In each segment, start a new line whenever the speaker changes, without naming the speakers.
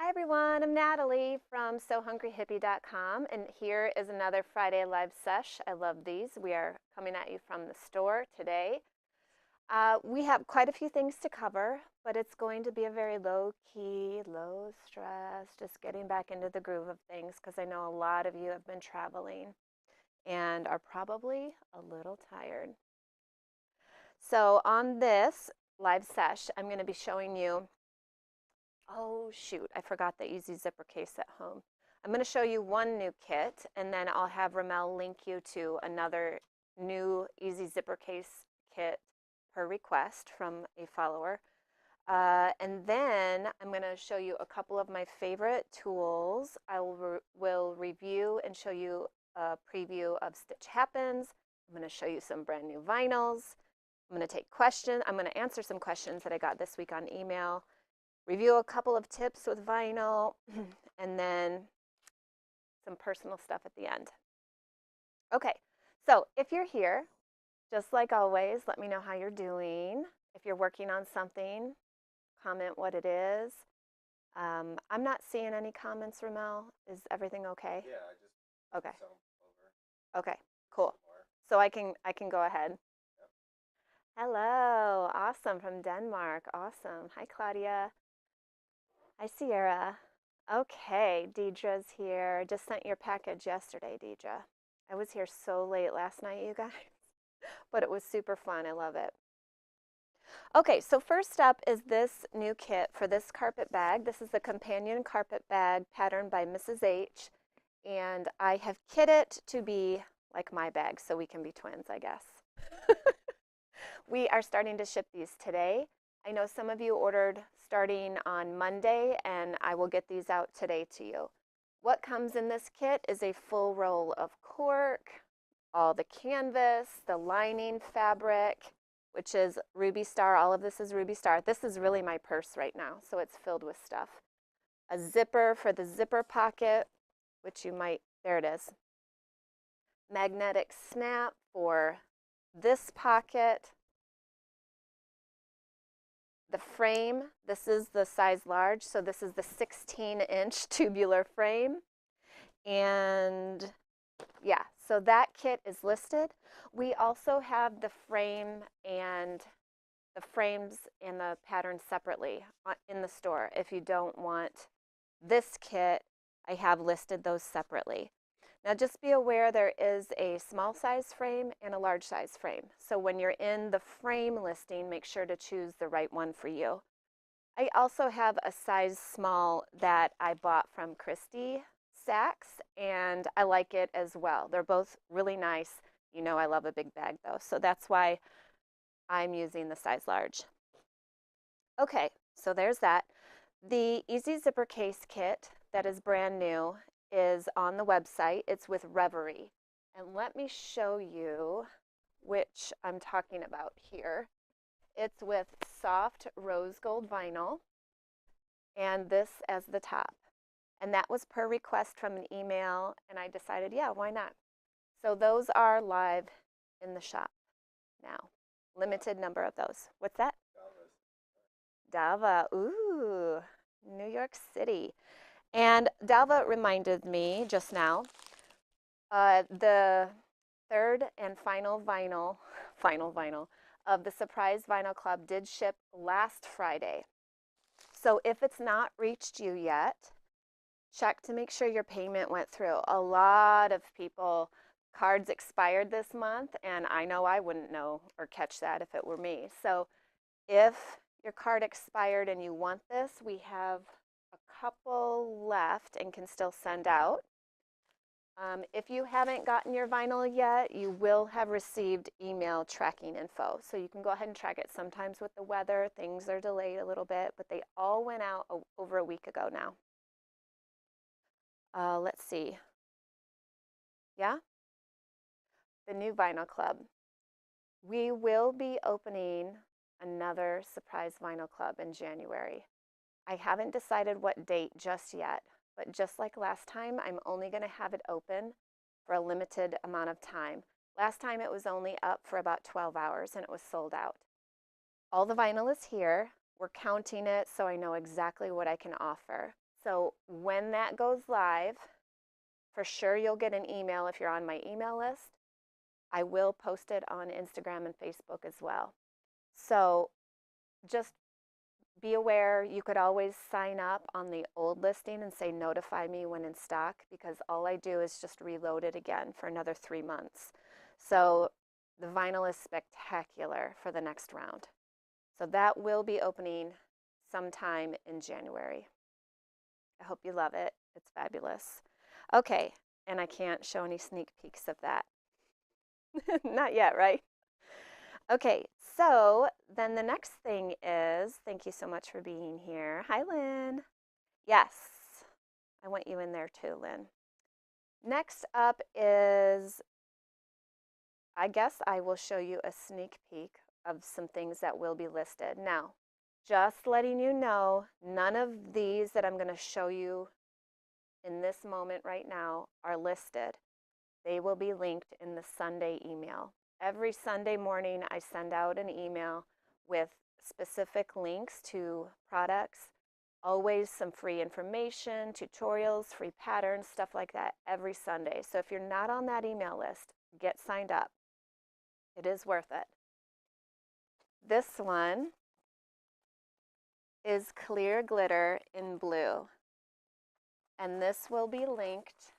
Hi everyone, I'm Natalie from sewhungryhippie.com, and here is another Friday Live Sesh. I love these. We are coming at you from the store today. We have quite a few things to cover, but it's going to be a very low key, low stress, just getting back into the groove of things because I know a lot of you have been traveling and are probably a little tired. So on this live sesh, I'm going to be showing you. Oh shoot, I forgot the easy zipper case at home. I'm going to show you one new kit, and then I'll have Ramel link you to another new easy zipper case kit per request from a follower. And then I'm going to show you a couple of my favorite tools. I will review and show you a preview of Stitch Happens. I'm going to show you some brand new vinyls. I'm going to take questions. I'm going to answer some questions that I got this week on email, review a couple of tips with vinyl, and then some personal stuff at the end. Okay, so if you're here, just like always, let me know how you're doing. If you're working on something, comment what it is. I'm not seeing any comments, Ramel. Is everything okay?
Yeah, I just
Okay.
some over
Okay, cool.
some more.
So I can go ahead.
Yep.
Hello, awesome, from Denmark. Awesome. Hi, Claudia. Hi, Sierra. Okay, Deidre's here. Just sent your package yesterday, Deidre. I was here so late last night, you guys, but it was super fun. I love it. Okay, so first up is this new kit for this carpet bag. This is the companion carpet bag patterned by Mrs. H, and I have kitted it to be like my bag, so we can be twins, I guess. We are starting to ship these today. I know some of you ordered starting on Monday, and I will get these out today to you. What comes in this kit is a full roll of cork, all the canvas, the lining fabric, which is Ruby Star. All of this is Ruby Star. This is really my purse right now, so it's filled with stuff. A zipper for the zipper pocket, which you might, there it is. Magnetic snap for this pocket. The frame, this is the size large, so this is the 16-inch tubular frame. And yeah, so that kit is listed. We also have the frame and the frames and the pattern separately in the store. If you don't want this kit, I have listed those separately. Now just be aware there is a small size frame and a large size frame. So when you're in the frame listing, make sure to choose the right one for you. I also have a size small that I bought from Christy Sachs, and I like it as well. They're both really nice. You know I love a big bag though, so that's why I'm using the size large. Okay, so there's that. The Easy Zipper Case Kit that is brand new is on the website. It's with Reverie. And let me show you which I'm talking about here. It's with soft rose gold vinyl and this as the top. And that was per request from an email, and I decided, yeah, why not? So those are live in the shop now. Limited number of those. What's that? Dava. Ooh, New York City. And Dalva reminded me just now, the third and final vinyl of the Surprise Vinyl Club did ship last Friday. So if it's not reached you yet, check to make sure your payment went through. A lot of people, cards expired this month, and I know I wouldn't know or catch that if it were me. So if your card expired and you want this, we have a couple left and can still send out. If you haven't gotten your vinyl yet, you will have received email tracking info. So you can go ahead and track it. Sometimes with the weather, things are delayed a little bit, but they all went out over a week ago now. Let's see. Yeah? The new Vinyl Club. We will be opening another Surprise Vinyl Club in January. I haven't decided what date just yet, but just like last time, I'm only going to have it open for a limited amount of time. Last time it was only up for about 12 hours and it was sold out. All the vinyl is here. We're counting it so I know exactly what I can offer. So when that goes live, for sure you'll get an email if you're on my email list. I will post it on Instagram and Facebook as well. So just be aware, you could always sign up on the old listing and say notify me when in stock, because all I do is just reload it again for another 3 months. So the vinyl is spectacular for the next round. So that will be opening sometime in January. I hope you love it. It's fabulous. Okay, and I can't show any sneak peeks of that. Not yet, right? Okay, so then the next thing is, thank you so much for being here. Hi, Lynn. Yes, I want you in there too, Lynn. Next up is, I guess I will show you a sneak peek of some things that will be listed. Now, just letting you know, none of these that I'm going to show you in this moment right now are listed. They will be linked in the Sunday email. Every Sunday morning, I send out an email with specific links to products, always some free information, tutorials, free patterns, stuff like that every Sunday. So if you're not on that email list, get signed up. It is worth it. This one is clear glitter in blue, and this will be linked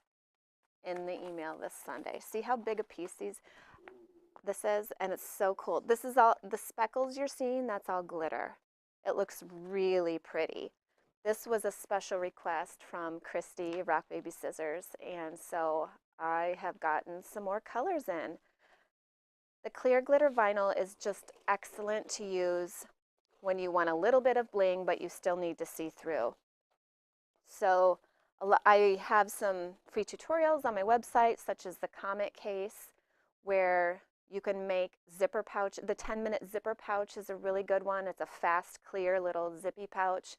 in the email this Sunday. See how big a piece this is? And it's so cool. This is all, the speckles you're seeing, that's all glitter. It looks really pretty. This was a special request from Christy, Rock Baby Scissors, and so I have gotten some more colors in. The clear glitter vinyl is just excellent to use when you want a little bit of bling, but you still need to see through. So I have some free tutorials on my website, such as the comet case, where you can make zipper pouch. The 10-minute zipper pouch is a really good one. It's a fast, clear little zippy pouch.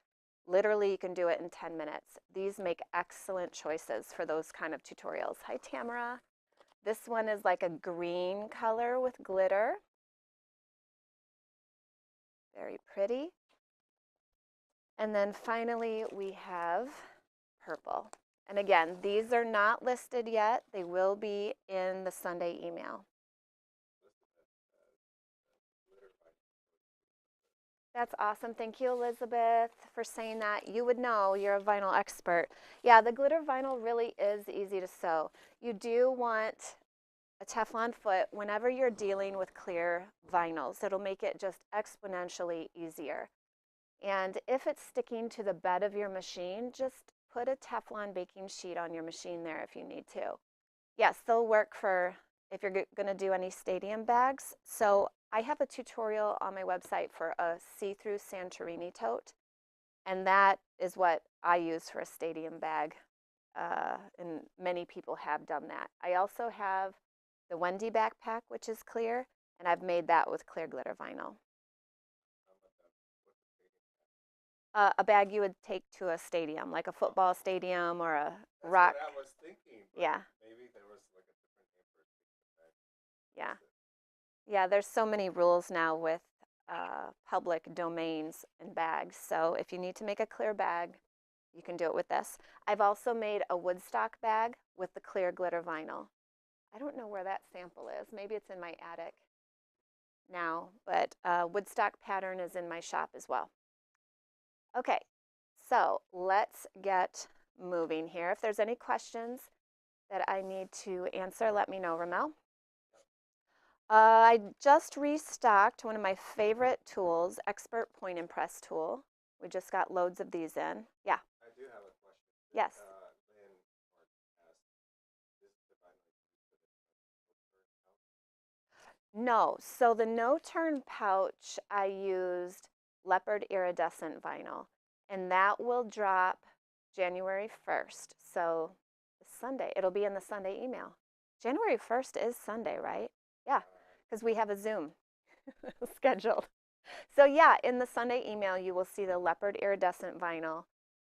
Literally, you can do it in 10 minutes. These make excellent choices for those kind of tutorials. Hi, Tamara. This one is like a green color with glitter. Very pretty. And then finally, we have purple. And again, these are not listed yet. They will be in the Sunday email. That's awesome. Thank you, Elizabeth, for saying that. You would know, you're a vinyl expert. Yeah, the glitter vinyl really is easy to sew. You do want a Teflon foot whenever you're dealing with clear vinyls. It'll make it just exponentially easier. And if it's sticking to the bed of your machine, just put a Teflon baking sheet on your machine there if you need to. Yes, they'll work for if you're going to do any stadium bags. So I have a tutorial on my website for a see-through Santorini tote, and that is what I use for a stadium bag, and many people have done that. I also have the Wendy backpack, which is clear, and I've made that with clear glitter vinyl. A bag you would take to a stadium, like a football stadium or a rock.
That's what I was thinking.
Yeah.
Maybe there was like a different name for a stick bag.
Yeah. Yeah, there's so many rules now with public domains and bags. So if you need to make a clear bag, you can do it with this. I've also made a Woodstock bag with the clear glitter vinyl. I don't know where that sample is. Maybe it's in my attic now, but Woodstock pattern is in my shop as well. Okay, so let's get moving here. If there's any questions that I need to answer, let me know, Ramel. I just restocked one of my favorite tools, Expert Point and Press tool. We just got loads of these in. Yeah.
I do have a question.
Yes.
Lynn asked, is the vinyl used for the
No. So the no-turn pouch, I used leopard iridescent vinyl, and that will drop January 1st. So Sunday, it'll be in the Sunday email. January 1st is Sunday, right? Yeah, because we have a Zoom scheduled. So yeah, in the Sunday email, you will see the leopard iridescent vinyl.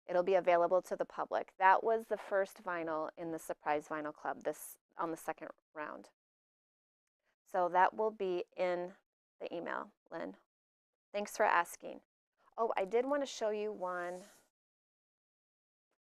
It'll be available to the public. That was the first vinyl in the Surprise Vinyl Club on the second round. So that will be in the email, Lynn. Thanks for asking. Oh, I did want to show you one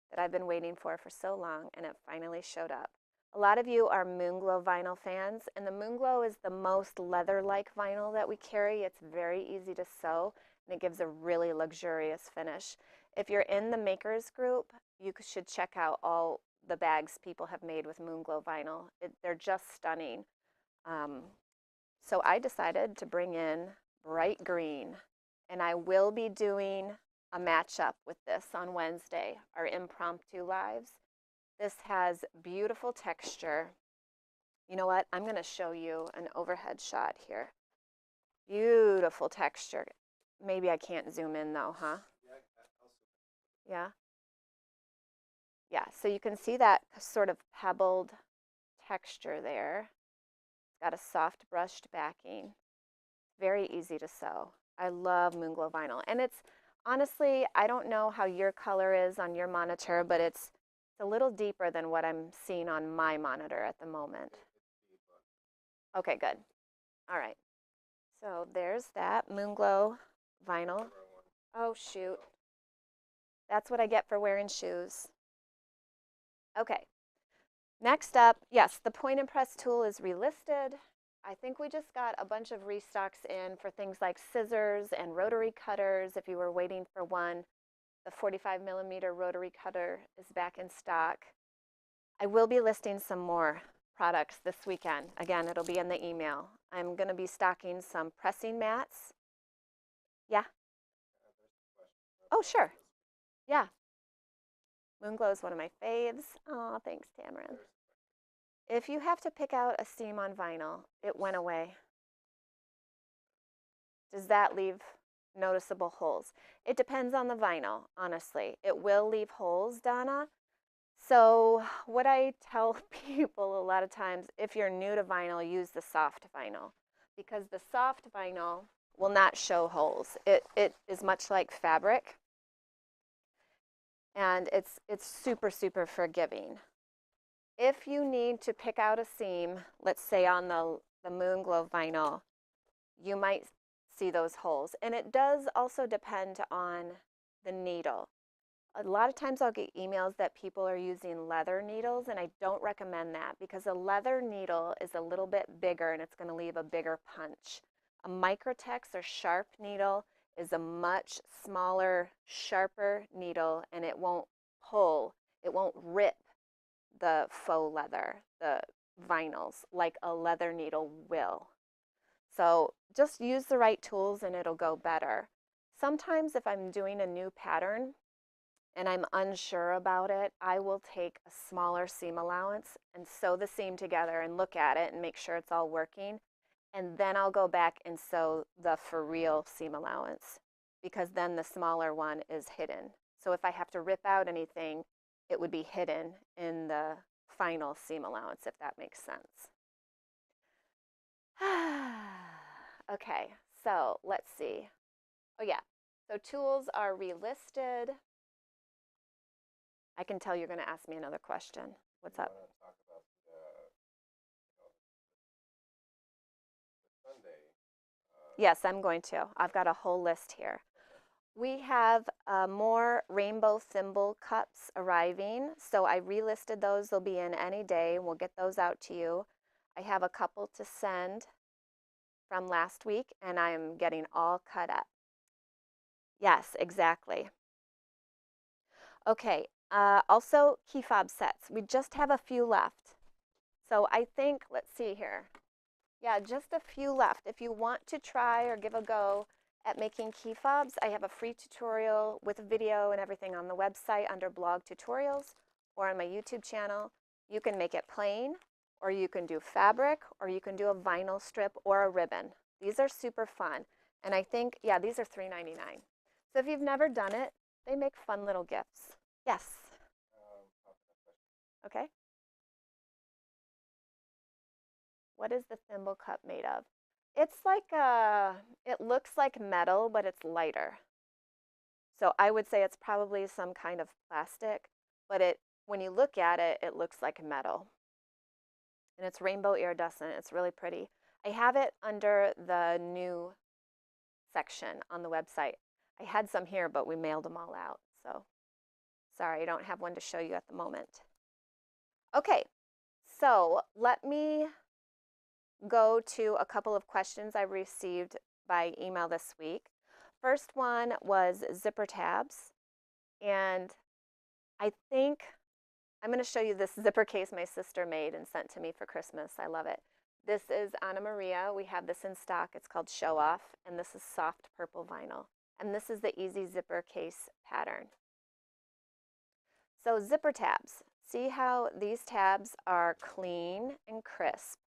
that I've been waiting for so long, and it finally showed up. A lot of you are Moonglow vinyl fans, and the Moonglow is the most leather-like vinyl that we carry. It's very easy to sew, and it gives a really luxurious finish. If you're in the makers group, you should check out all the bags people have made with Moonglow vinyl. They're just stunning. Um, so I decided to bring in bright green, and I will be doing a matchup with this on Wednesday, our impromptu lives. This has beautiful texture. You know what? I'm going to show you an overhead shot here. Beautiful texture. Maybe I can't zoom in though, huh? Yeah. Yeah, so you can see that sort of pebbled texture there. It's got a soft brushed backing. Very easy to sew. I love Moonglow vinyl. And it's honestly, I don't know how your color is on your monitor, but it's a little deeper than what I'm seeing on my monitor at the moment. Okay, good. All right. So there's that Moonglow vinyl. Oh, shoot. That's what I get for wearing shoes. Okay. Next up, yes, the point and press tool is relisted. I think we just got a bunch of restocks in for things like scissors and rotary cutters. If you were waiting for one, the 45mm rotary cutter is back in stock. I will be listing some more products this weekend. Again, it'll be in the email. I'm going to be stocking some pressing mats. Yeah. Oh, sure. Yeah. Moonglow is one of my faves. Oh, thanks, Tamarin. If you have to pick out a seam on vinyl, it went away. Does that leave noticeable holes? It depends on the vinyl, honestly. It will leave holes, Donna. So what I tell people a lot of times, if you're new to vinyl, use the soft vinyl, because the soft vinyl will not show holes. It is much like fabric, and it's super, super forgiving. If you need to pick out a seam, let's say on the Moonglow vinyl, you might see those holes. And it does also depend on the needle. A lot of times I'll get emails that people are using leather needles, and I don't recommend that because a leather needle is a little bit bigger and it's going to leave a bigger punch. A microtex or sharp needle is a much smaller, sharper needle, and it won't pull, it won't rip the faux leather, the vinyls, like a leather needle will. So just use the right tools and it'll go better. Sometimes if I'm doing a new pattern and I'm unsure about it, I will take a smaller seam allowance and sew the seam together and look at it and make sure it's all working. And then I'll go back and sew the for real seam allowance, because then the smaller one is hidden. So if I have to rip out anything, it would be hidden in the final seam allowance, if that makes sense. Okay, so let's see. Oh yeah, so tools are relisted. I can tell you're going to ask me another question. What's up?
Talk about the Sunday.
Yes, I'm going to. I've got a whole list here. We have more rainbow thimble cups arriving, so I relisted those. They'll be in any day. We'll get those out to you. I have a couple to send from last week, and I'm getting all cut up. Yes, exactly. Okay, also key fob sets. We just have a few left. So I think, let's see here. Yeah, just a few left. If you want to try or give a go at making key fobs, I have a free tutorial with video and everything on the website under blog tutorials or on my YouTube channel. You can make it plain, or you can do fabric, or you can do a vinyl strip or a ribbon. These are super fun. And I think, yeah, these are $3.99. So if you've never done it, they make fun little gifts. Yes. Okay. What is the thimble cup made of? It's like it looks like metal, but it's lighter. So I would say it's probably some kind of plastic, but when you look at it, it looks like metal. And it's rainbow iridescent. It's really pretty. I have it under the new section on the website. I had some here, but we mailed them all out. Sorry, I don't have one to show you at the moment. Okay, so let me go to a couple of questions I received by email this week. First one was zipper tabs, and I think I'm going to show you this zipper case my sister made and sent to me for Christmas. I love it. This is Anna Maria. We have this in stock. It's called Show Off, and this is soft purple vinyl. And this is the easy zipper case pattern. So zipper tabs. See how these tabs are clean and crisp.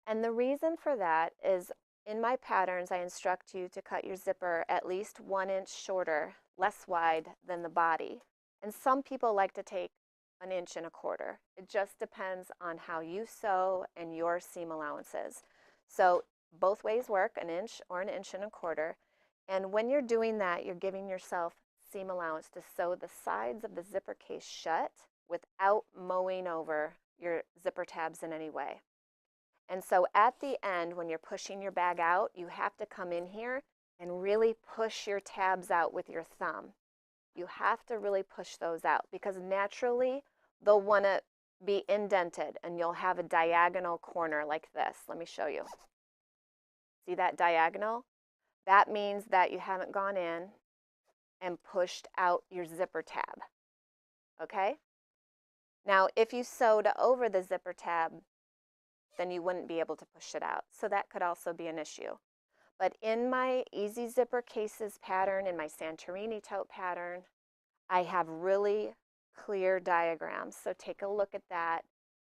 And the reason for that is in my patterns, I instruct you to cut your zipper at least 1 inch shorter, less wide than the body. And some people like to take 1 1.25 inches. It just depends on how you sew and your seam allowances. So both ways work, 1 inch or 1.25 inches. And when you're doing that, you're giving yourself seam allowance to sew the sides of the zipper case shut without mowing over your zipper tabs in any way. And so at the end, when you're pushing your bag out, you have to come in here and really push your tabs out with your thumb. You have to really push those out because naturally they'll want to be indented and you'll have a diagonal corner like this. Let me show you. See that diagonal? That means that you haven't gone in and pushed out your zipper tab. Okay? Now, if you sewed over the zipper tab, then you wouldn't be able to push it out. So that could also be an issue. But in my easy zipper cases pattern, in my Santorini tote pattern, I have really clear diagrams. So take a look at that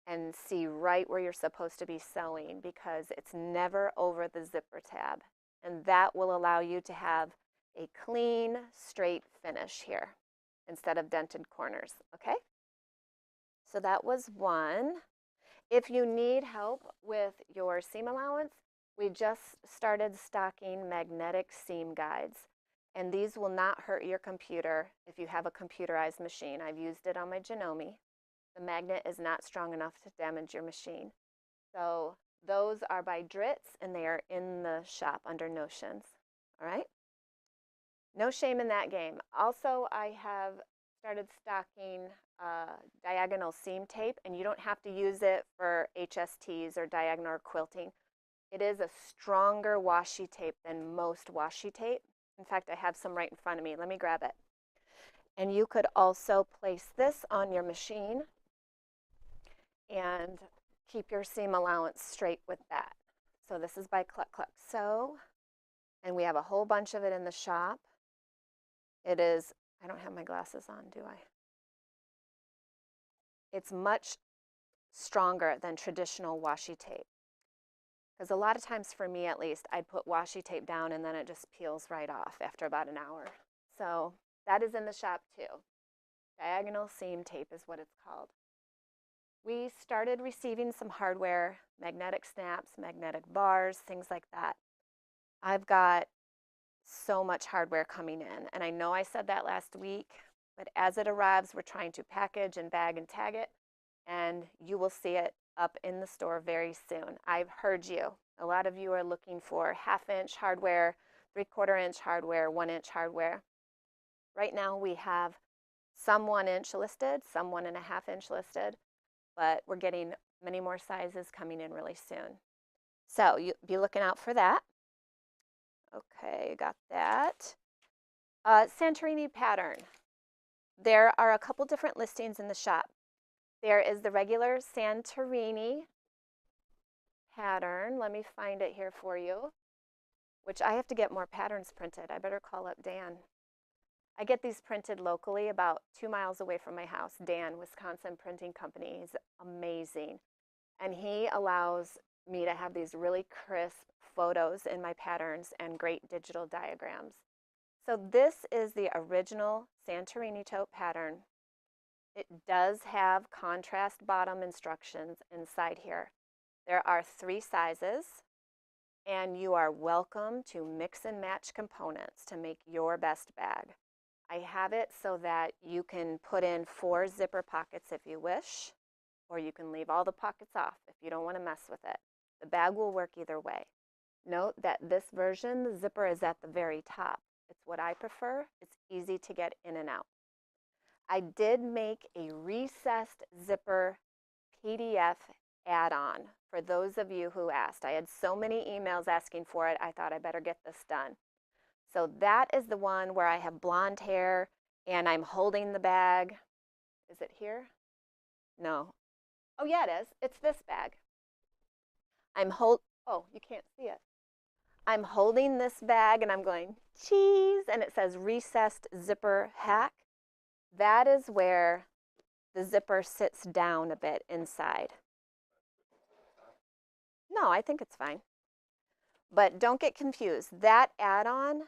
and see right where you're supposed to be sewing because it's never over the zipper tab. And that will allow you to have a clean, straight finish here instead of dented corners, okay? So that was one. If you need help with your seam allowance, we just started stocking magnetic seam guides. And these will not hurt your computer if you have a computerized machine. I've used it on my Janome. The magnet is not strong enough to damage your machine. So those are by Dritz and they are in the shop under Notions. All right? No shame in that game. Also, I have started stocking diagonal seam tape, and you don't have to use it for HSTs or diagonal quilting. It is a stronger washi tape than most washi tape. In fact, I have some right in front of me. Let me grab it. And you could also place this on your machine and keep your seam allowance straight with that. So this is by Cluck Cluck Sew, and we have a whole bunch of it in the shop. It is, I don't have my glasses on, do I? It's much stronger than traditional washi tape. Because a lot of times, for me at least, I'd put washi tape down and then it just peels right off after about an hour. So that is in the shop too. Diagonal seam tape is what it's called. We started receiving some hardware, magnetic snaps, magnetic bars, things like that. I've got so much hardware coming in. And I know I said that last week, but as it arrives, we're trying to package and bag and tag it, and you will see it up in the store very soon. I've heard you. A lot of you are looking for 1/2 inch hardware, 3/4 inch hardware, 1 inch hardware. Right now we have some 1 inch listed, some 1.5 inch listed, but we're getting many more sizes coming in really soon. So you be looking out for that. Okay, got that. Santorini pattern. There are a couple different listings in the shop. There is the regular Santorini pattern. Let me find it here for you, which I have to get more patterns printed. I better call up Dan. I get these printed locally about 2 miles away from my house. Dan, Wisconsin Printing Company. He's amazing. And he allows me to have these really crisp photos in my patterns and great digital diagrams. So this is the original Santorini tote pattern. It does have contrast bottom instructions inside here. There are 3 sizes, and you are welcome to mix and match components to make your best bag. I have it so that you can put in 4 zipper pockets if you wish, or you can leave all the pockets off if you don't want to mess with it. The bag will work either way. Note that this version, the zipper is at the very top. It's what I prefer. It's easy to get in and out. I did make a recessed zipper PDF add-on for those of you who asked. I had so many emails asking for it, I thought I better get this done. So that is the one where I have blonde hair and I'm holding the bag. Is it here? No. Oh yeah, it is. It's this bag. Oh, you can't see it. I'm holding this bag and I'm going, cheese, and it says recessed zipper hack. That is where the zipper sits down a bit inside. No, I think it's fine. But don't get confused. That add-on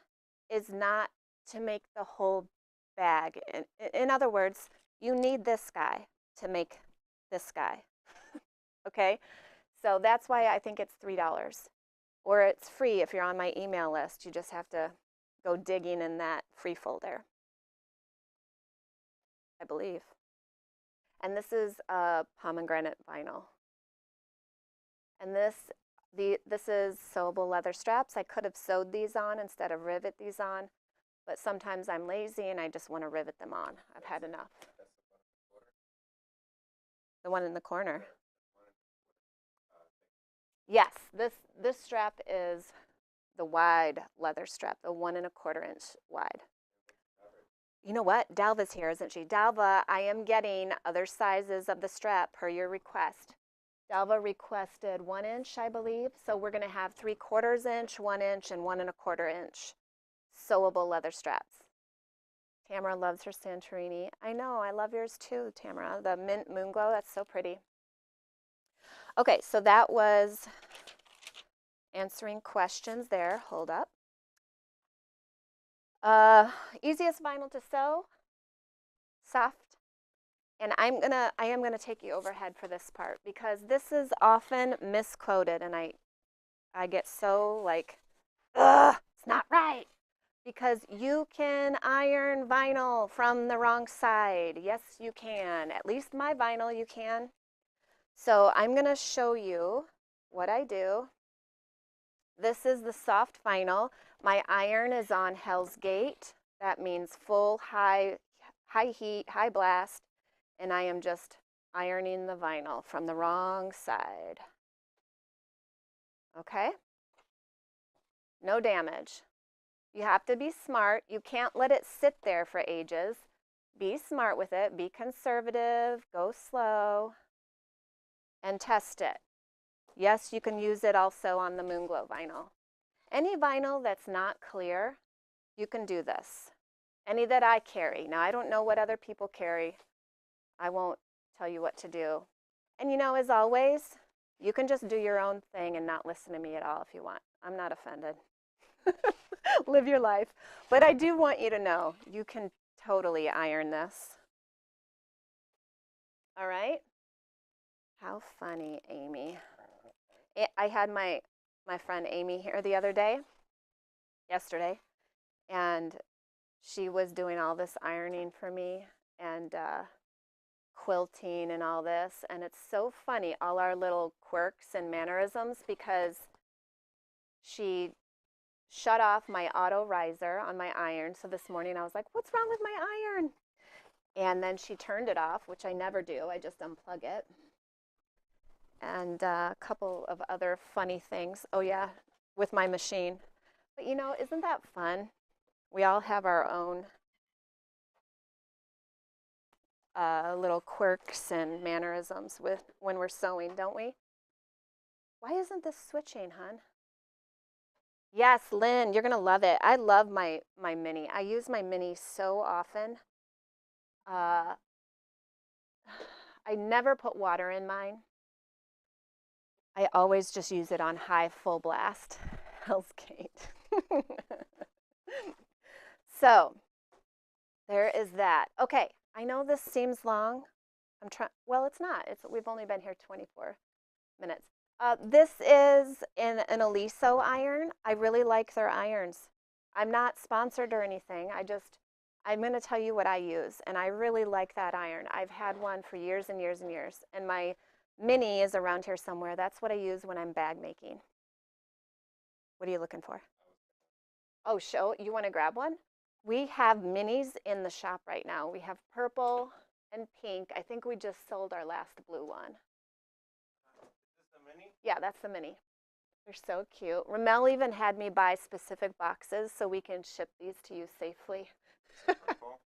is not to make the whole bag. In other words, you need this guy to make this guy. Okay? So that's why I think it's $3. Or it's free if you're on my email list. You just have to go digging in that free folder, I believe. And this is a pomegranate vinyl. And this is sewable leather straps. I could have sewed these on instead of rivet these on, but sometimes I'm lazy and I just want to rivet them on. I've had enough. The one in the corner. Yes, this strap is the wide leather strap, the 1¼ inch wide. You know what? Dalva's here, isn't she? Dalva, I am getting other sizes of the strap per your request. Dalva requested 1 inch, I believe. So we're going to have 3/4 inch, 1 inch, and 1¼ inch sewable leather straps. Tamara loves her Santorini. I know, I love yours too, Tamara. The mint moon glow, that's so pretty. Okay, so that was answering questions there. Hold up. Easiest vinyl to sew, soft. And I am gonna take you overhead for this part because this is often misquoted, and I get so like, ugh, it's not right. Because you can iron vinyl from the wrong side. Yes, you can. At least my vinyl you can. So I'm gonna show you what I do. This is the soft vinyl. My iron is on Hell's Gate. That means full high heat, high blast. And I am just ironing the vinyl from the wrong side. Okay? No damage. You have to be smart. You can't let it sit there for ages. Be smart with it. Be conservative. Go slow. And test it. Yes, you can use it also on the Moonglow vinyl. Any vinyl that's not clear, you can do this. Any that I carry. Now, I don't know what other people carry. I won't tell you what to do. And you know, as always, you can just do your own thing and not listen to me at all if you want. I'm not offended. Live your life. But I do want you to know you can totally iron this. All right? How funny, Amy. I had my friend Amy here the other day, yesterday, and she was doing all this ironing for me and quilting and all this. And it's so funny, all our little quirks and mannerisms, because she shut off my auto riser on my iron. So this morning I was like, what's wrong with my iron? And then she turned it off, which I never do. I just unplug it. And a couple of other funny things. Oh yeah, with my machine. But you know, isn't that fun? We all have our own little quirks and mannerisms when we're sewing, don't we? Why isn't this switching, hon? Yes, Lynn, you're gonna love it. I love my mini. I use my mini so often. Uh, I never put water in mine. I always just use it on high full blast. Hell's Gate. So there is that. Okay, I know this seems long. Well, it's not. We've only been here 24 minutes. This is an Aliso iron. I really like their irons. I'm not sponsored or anything. I'm going to tell you what I use, and I really like that iron. I've had one for years and years and years, and my mini is around here somewhere. That's what I use when I'm bag making. What are you looking for? Oh, you want to grab one? We have minis in the shop right now. We have purple and pink. I think we just sold our last blue one.
Is this a mini?
Yeah, that's the mini. They're so cute. Ramel even had me buy specific boxes so we can ship these to you safely.
Super cool.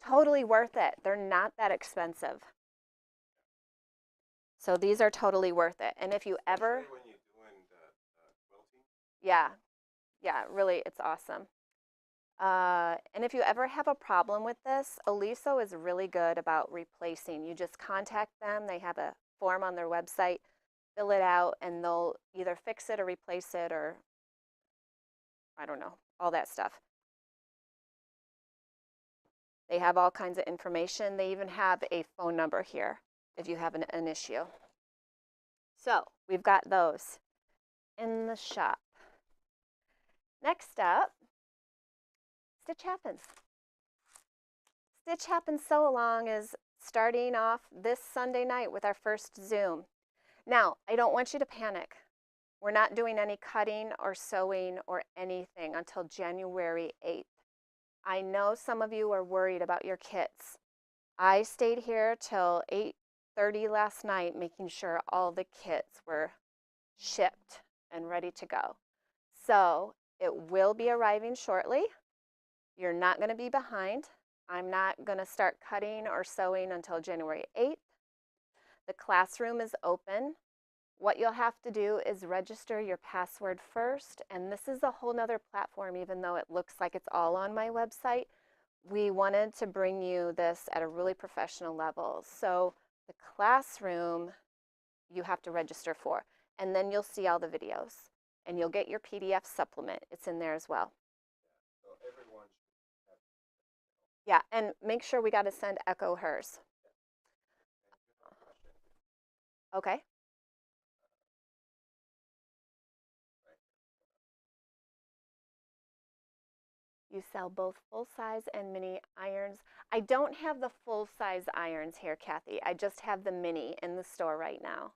Totally worth it. They're not that expensive. So these are totally worth it. And if you ever,
Especially when you're doing the quilting.
yeah, yeah, really, it's awesome. And if you ever have a problem with this, Aliso is really good about replacing. You just contact them. They have a form on their website. Fill it out, and they'll either fix it or replace it, or I don't know, all that stuff. They have all kinds of information. They even have a phone number here if you have an issue. So we've got those in the shop. Next up, Stitch Happens. Stitch Happens Sew Along is starting off this Sunday night with our first Zoom. Now, I don't want you to panic. We're not doing any cutting or sewing or anything until January 8th. I know some of you are worried about your kits. I stayed here till 8:30 last night making sure all the kits were shipped and ready to go. So it will be arriving shortly. You're not going to be behind. I'm not going to start cutting or sewing until January 8th. The classroom is open. What you'll have to do is register your password first, and this is a whole nother platform, even though it looks like it's all on my website. We wanted to bring you this at a really professional level. So the classroom you have to register for, and then you'll see all the videos, and you'll get your PDF supplement. It's in there as well.
So everyone should have.
Yeah, and make sure we got to send Echo hers.
And you have a question.
Okay.
Right.
You sell both full-size and mini irons. I don't have the full-size irons here, Kathy. I just have the mini in the store right now.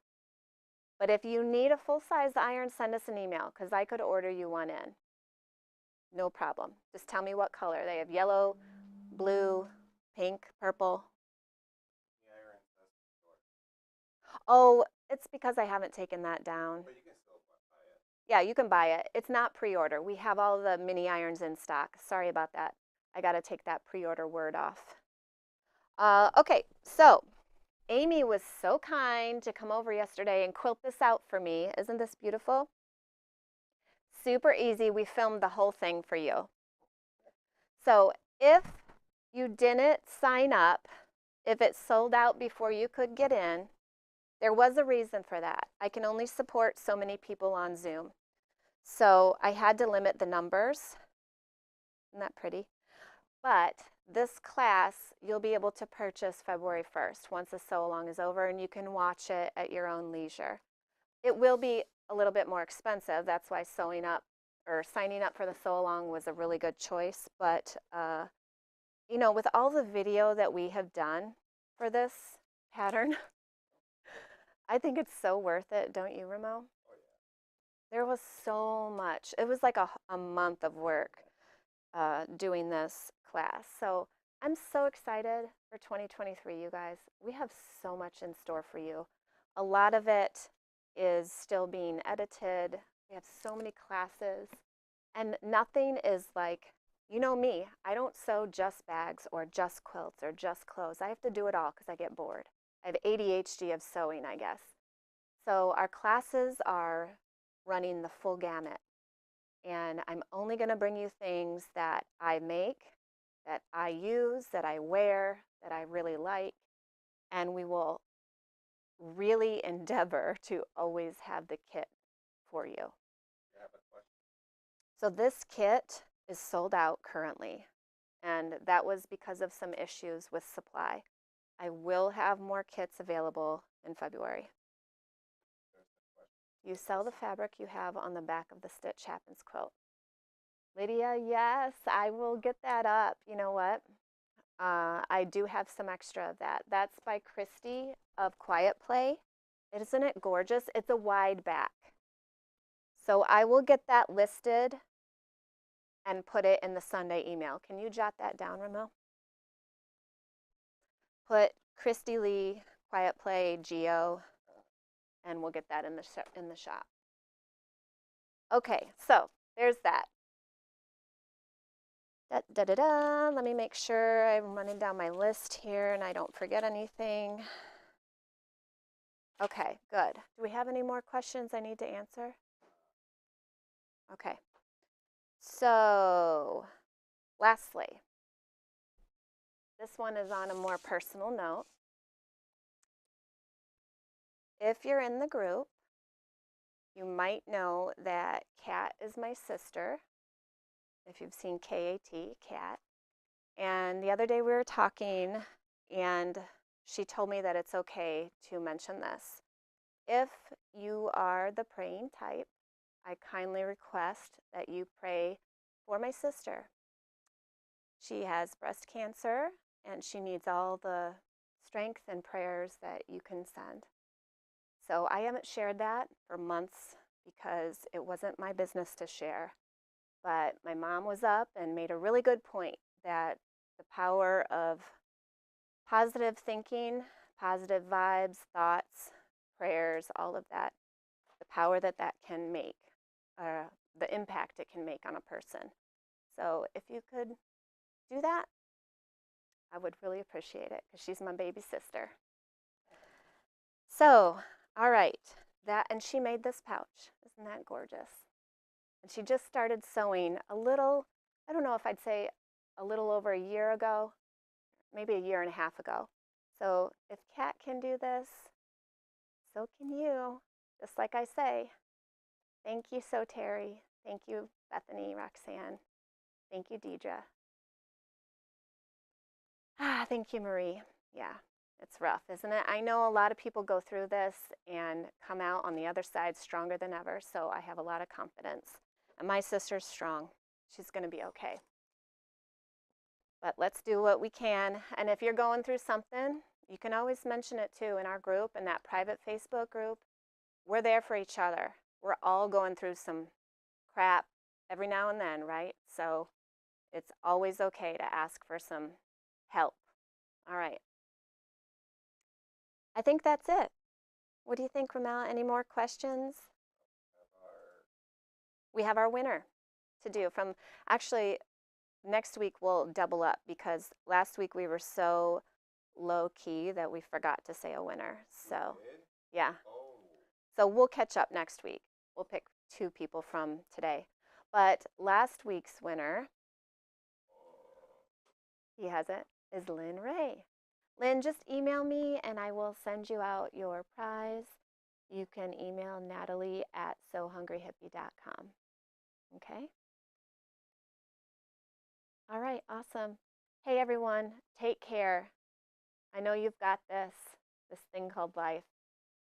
But if you need a full-size iron, send us an email because I could order you one in. No problem. Just tell me what color. They have yellow, blue, pink, purple.
The iron has short.
Oh, it's because I haven't taken that down.
But you can still buy it.
Yeah, you can buy it. It's not pre-order. We have all the mini irons in stock. Sorry about that. I got to take that pre-order word off. Okay, so Amy was so kind to come over yesterday and quilt this out for me. Isn't this beautiful? Super easy. We filmed the whole thing for you. So if you didn't sign up, if it sold out before you could get in, there was a reason for that. I can only support so many people on Zoom. So I had to limit the numbers. Isn't that pretty? But this class you'll be able to purchase February 1st once the sew along is over, and you can watch it at your own leisure. It will be a little bit more expensive. That's why sewing up or signing up for the sew along was a really good choice. But you know, with all the video that we have done for this pattern, I think it's so worth it, don't you, Ramo?
Oh yeah.
There was so much. It was like a month of work doing this class. So I'm so excited for 2023, you guys. We have so much in store for you. A lot of it is still being edited. We have so many classes, and nothing is like, you know me, I don't sew just bags or just quilts or just clothes. I have to do it all because I get bored. I have ADHD of sewing, I guess. So our classes are running the full gamut. And I'm only going to bring you things that I make, that I use, that I wear, that I really like. And we will really endeavor to always have the kit for you.
You have a question.
So this kit is sold out currently, and that was because of some issues with supply. I will have more kits available in February.
There's the question.
You sell the fabric you have on the back of the Stitch Happens quilt. Lydia, yes, I will get that up. You know what? I do have some extra of that. That's by Christy of Quiet Play. Isn't it gorgeous? It's a wide back. So I will get that listed, and put it in the Sunday email. Can you jot that down, Ramel? Put Christy Lee, Quiet Play, Geo, and we'll get that in the shop. Okay, so there's that. Let me make sure I'm running down my list here and I don't forget anything. Okay, good. Do we have any more questions I need to answer? Okay. So, lastly, this one is on a more personal note. If you're in the group, you might know that Kat is my sister. If you've seen KAT, Kat. And the other day we were talking and she told me that it's okay to mention this. If you are the praying type, I kindly request that you pray for my sister. She has breast cancer and she needs all the strength and prayers that you can send. So I haven't shared that for months because it wasn't my business to share. But my mom was up and made a really good point that the power of positive thinking, positive vibes, thoughts, prayers, all of that, the power that that can make, the impact it can make on a person. So if you could do that, I would really appreciate it because she's my baby sister. So, all right, and she made this pouch. Isn't that gorgeous? And she just started sewing a little, I don't know if I'd say a little over a year ago, maybe a year and a half ago. So if Kat can do this, so can you. Just like I say, thank you, So Terry. Thank you, Bethany, Roxanne. Thank you, Deidre. Thank you, Marie. Yeah, it's rough, isn't it? I know a lot of people go through this and come out on the other side stronger than ever, so I have a lot of confidence. And my sister's strong. She's going to be okay. But let's do what we can. And if you're going through something, you can always mention it too in our group, in that private Facebook group. We're there for each other. We're all going through some crap every now and then, right? So it's always okay to ask for some help. All right. I think that's it. What do you think, Ramel? Any more questions? We have our winner to do from, actually, next week we'll double up because last week we were so low key that we forgot to say a winner. So, yeah. So we'll catch up next week. We'll pick 2 people from today. But last week's winner, he has it, is Lynn Ray. Lynn, just email me and I will send you out your prize. You can email Natalie at sewhungryhippie.com. Okay? All right, awesome. Hey everyone, take care. I know you've got this thing called life.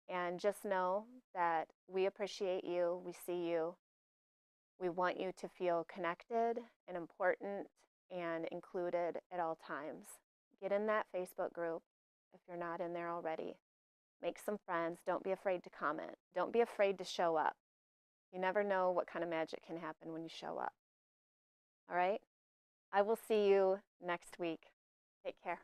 And just know that we appreciate you, we see you. We want you to feel connected and important and included at all times. Get in that Facebook group if you're not in there already. Make some friends. Don't be afraid to comment. Don't be afraid to show up. You never know what kind of magic can happen when you show up. All right? I will see you next week. Take care.